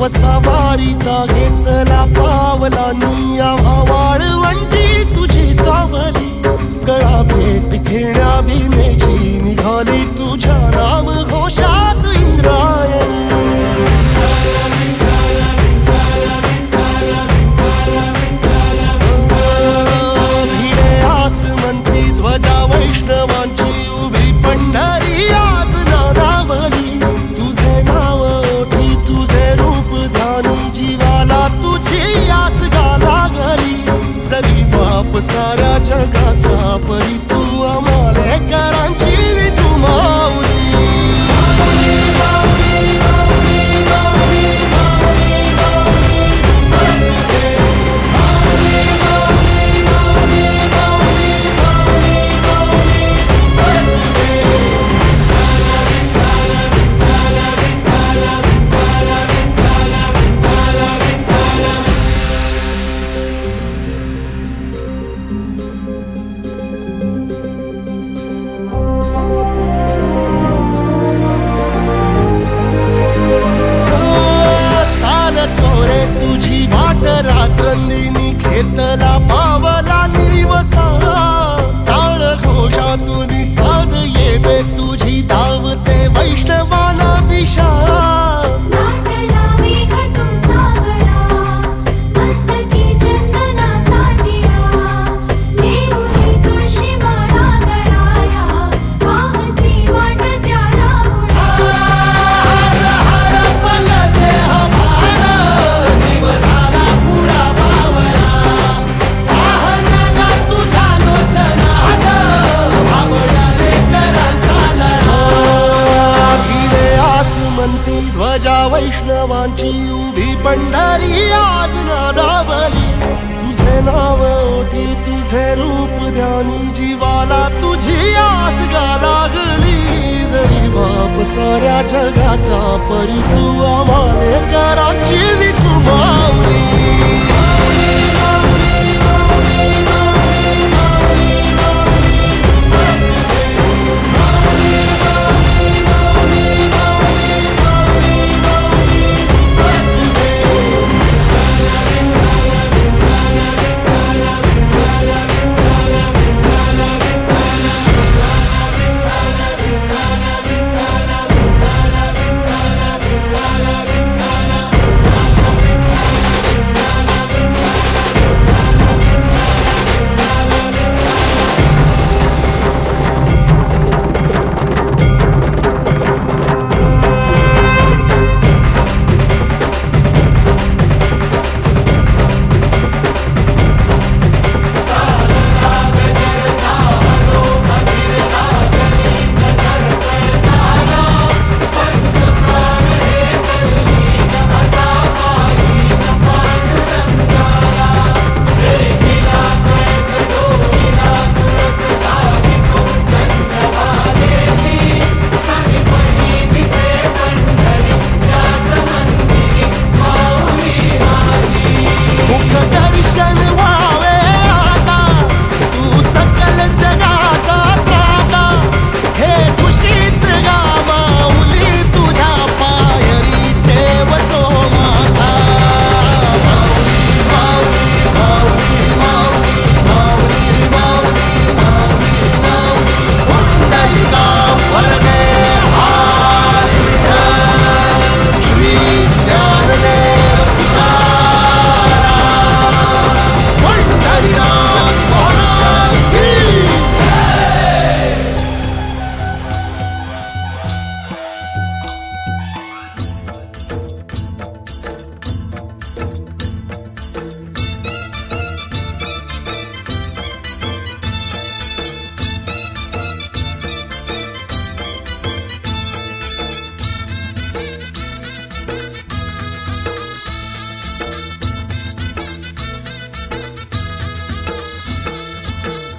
सवारीचा घेतला पावलांनी आम्हा वाळवंटी तुझी सावली गळा भेट घेण्या भीमेची निघाली तुझ्या नाम घोषात इंद्रायणी भिडे आसमंती ध्वजा वैष्णवांची उभी पंढरी आज नानावली तुझे नाव ओठी तुझे रूप ध्यानी जीवाला तुझी आस गाला गली जरी बाप साऱ्या जगाचा परी तू आमालेकरांची विठू माऊली रात्रंदिनी घेतला पावला निवसा टाळ घोषातून साध येते तुझी धावते वैष्णवाला दिशा ध्वजा वैष्णवांची उभी पंढरी आज नादावली तुझे नाव ओठी तुझे रूप ध्यानी जीवाला तुझी आस गा लागली जरी बाप साऱ्या जगाचा परी तू आमालेकरांची विठू माऊली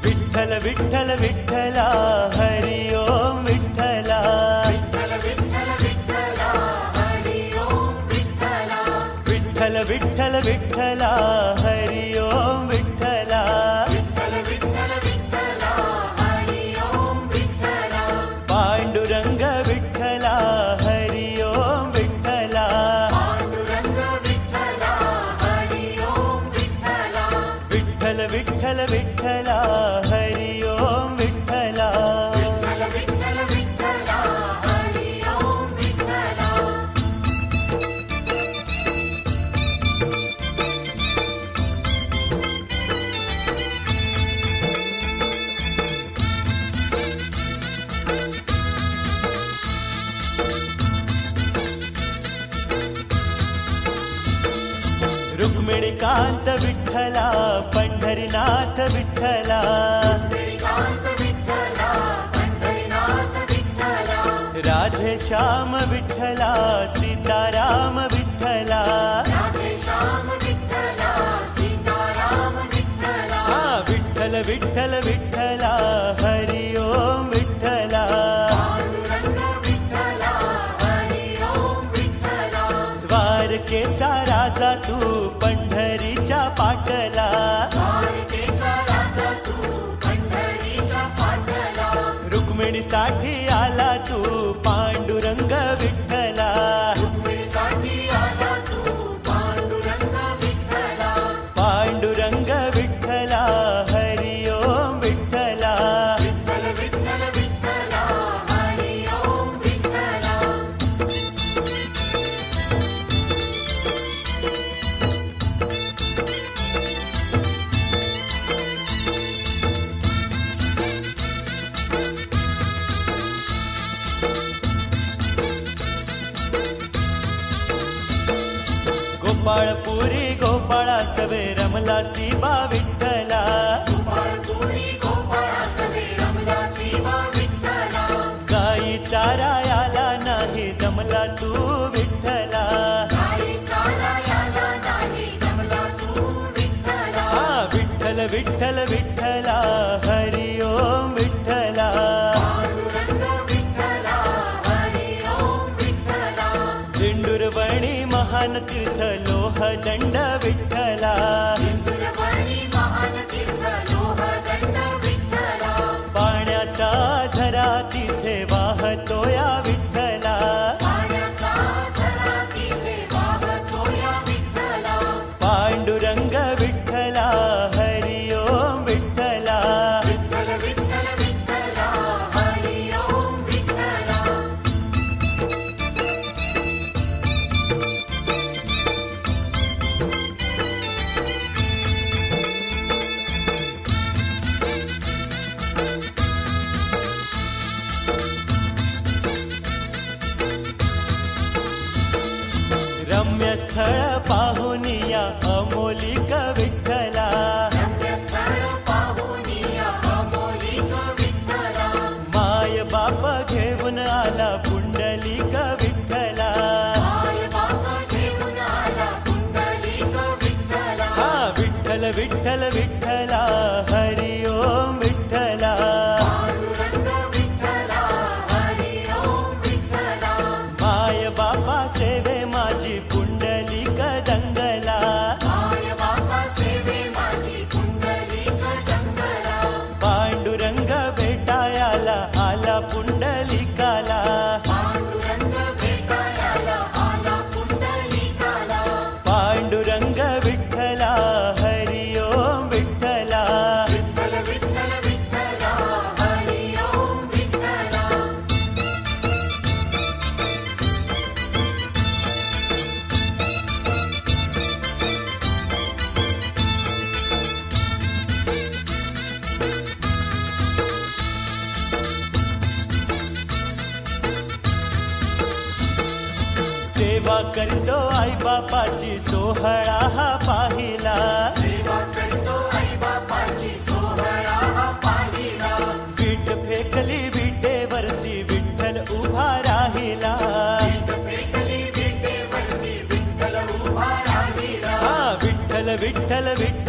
विठ्ठल विठ्ठल विठ्ठला हरि ओम विठ्ठला विठ्ठल विठ्ठल विठ्ठला हरि ओम विठ्ठला विठ्ठल विठ्ठल विठ्ठला हरि ओम विठ्ठला विठ्ठल विठ्ठल विठ्ठला हरि ओम विठ्ठला पांडुरंग विठ्ठला हरि ओम विठ्ठला पांडुरंग पुंडलिकांत विठ्ठला पंढरीनाथ विठ्ठला राधे श्याम विठ्ठला सीताराम विठ्ठला हा विठ्ठल विठ्ठल विठ्ठला हरि ओम विठ्ठला द्वारकेचा राजा तू पंढरीच्या पाटला रुक्मिणीसाठी आला तू पांडुरंग विठ्ठला पांडुरंग विठ्ठला हरि ओम विठ्ठला गोपाळपुरी गोपाळा सवे रमला शिवा विठ्ठला गाई चारायाला नाही दमला तू विठ्ठला हा विठ्ठल विठ्ठल विठ्ठला हरि ओम विठ्ठला दिंडुरवणी महान तीर्थ लोह दंड विठ्ठला पाण्याचा झरा तिथे वाहतो या विठ्ठला पांडुरंग विठ्ठला हरि ओम विठ्ठला रम्य स्थळ पाहुनिया अमोलिक विठ्ठला माय बाप घेऊन आला पुंडलिक विठ्ठला हा विठ्ठल विठ्ठल विठ्ठला हरि ओम विठ्ठला माय बापा सेवे माझी पुंडलिक दंगला पांडुरंग भेटायाला आला पुंडलिकाला पांडुरंग विठ्ठला हरि ओम विठ्ठला सेवा करतो आई बापाची सोहळा हा पाहिला वीट फेकली विटेवरती विठ्ठल उभा राहिला हा विठ्ठल विठ्ठल विठ्ठल